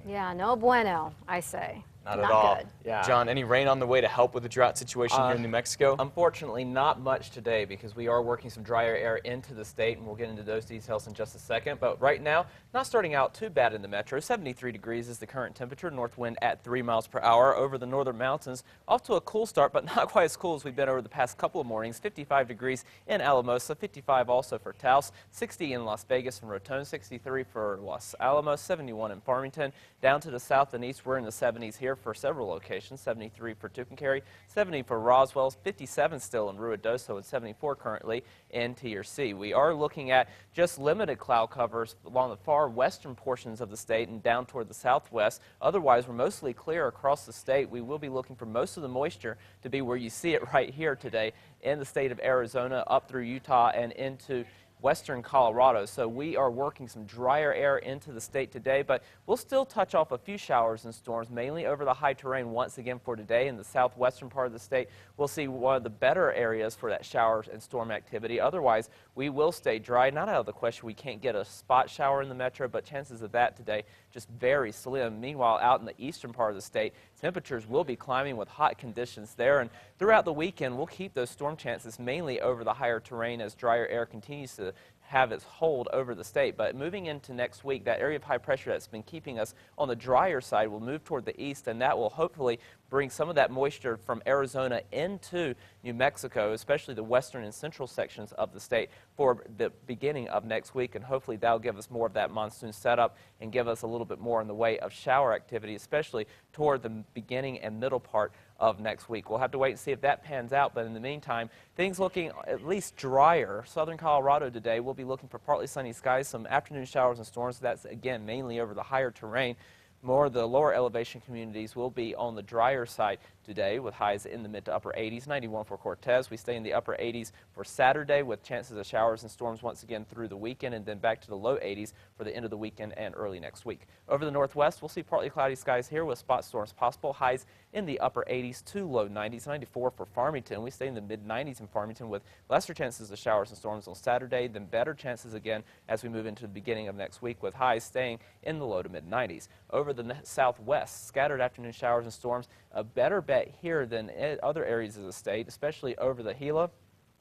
Yeah, no bueno, I say. Not at all. Good. Yeah. John, any rain on the way to help with the drought situation here in New Mexico? Unfortunately, not much today because we are working some drier air into the state, and we'll get into those details in just a second. But right now, not starting out too bad in the metro. 73 degrees is the current temperature, north wind at 3 miles per hour over the northern mountains. Off to a cool start, but not quite as cool as we've been over the past couple of mornings. 55 degrees in Alamosa, 55 also for Taos, 60 in Las Vegas and Raton, 63 for Los Alamos, 71 in Farmington. Down to the south and east, we're in the 70s here for several locations. 73 for Tucumcari, 70 for Roswell, 57 still in Ruidoso, and 74 currently in TRC. We are looking at just limited cloud covers along the far western portions of the state and down toward the southwest. Otherwise, we're mostly clear across the state. We will be looking for most of the moisture to be where you see it right here today in the state of Arizona, up through Utah and into western Colorado. So we are working some drier air into the state today, but we'll still touch off a few showers and storms, mainly over the high terrain once again for today in the southwestern part of the state. We'll see one of the better areas for that showers and storm activity. Otherwise, we will stay dry. Not out of the question we can't get a spot shower in the metro, but chances of that today just very slim. Meanwhile, out in the eastern part of the state, temperatures will be climbing with hot conditions there, and throughout the weekend, we'll keep those storm chances mainly over the higher terrain as drier air continues to have its hold over the state. But moving into next week, that area of high pressure that's been keeping us on the drier side will move toward the east, and that will hopefully bring some of that moisture from Arizona into New Mexico, especially the western and central sections of the state for the beginning of next week, and hopefully that'll give us more of that monsoon setup and give us a little bit more in the way of shower activity, especially toward the beginning and middle part of next week. We'll have to wait and see if that pans out, but in the meantime, things looking at least drier. Southern Colorado today, we'll be looking for partly sunny skies, some afternoon showers and storms. That's, again, mainly over the higher terrain. More of the lower elevation communities will be on the drier side today with highs in the mid to upper 80s. 91 for Cortez. We stay in the upper 80s for Saturday with chances of showers and storms once again through the weekend, and then back to the low 80s for the end of the weekend and early next week. Over the northwest, we'll see partly cloudy skies here with spot storms possible. Highs in the upper 80s to low 90s. 94 for Farmington. We stay in the mid 90s in Farmington with lesser chances of showers and storms on Saturday, then better chances again as we move into the beginning of next week with highs staying in the low to mid 90s. Over the southwest, scattered afternoon showers and storms. A better bet here than other areas of the state, especially over the Gila.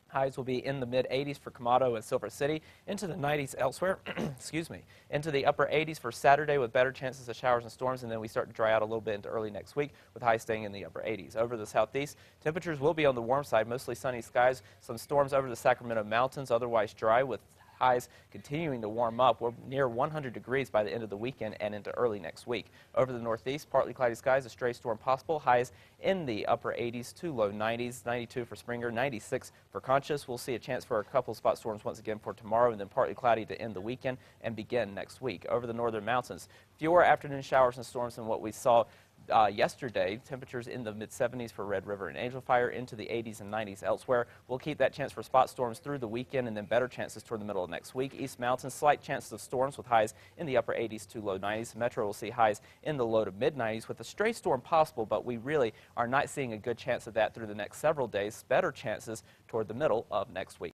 Highs will be in the mid-80s for Camado and Silver City, into the 90s elsewhere, excuse me, into the upper 80s for Saturday with better chances of showers and storms, and then we start to dry out a little bit into early next week with highs staying in the upper 80s. Over the southeast, temperatures will be on the warm side, mostly sunny skies, some storms over the Sacramento Mountains, otherwise dry with highs continuing to warm up. We're near 100 degrees by the end of the weekend and into early next week. Over the northeast, partly cloudy skies, a stray storm possible. Highs in the upper 80s to low 90s. 92 for Springer, 96 for Conchas. We'll see a chance for a couple spot storms once again for tomorrow, and then partly cloudy to end the weekend and begin next week. Over the northern mountains, fewer afternoon showers and storms than what we saw yesterday. Temperatures in the mid-70s for Red River and Angel Fire, into the 80s and 90s elsewhere. We'll keep that chance for spot storms through the weekend and then better chances toward the middle of next week. East Mountains, slight chances of storms with highs in the upper 80s to low 90s. Metro will see highs in the low to mid-90s with a stray storm possible, but we really are not seeing a good chance of that through the next several days. Better chances toward the middle of next week.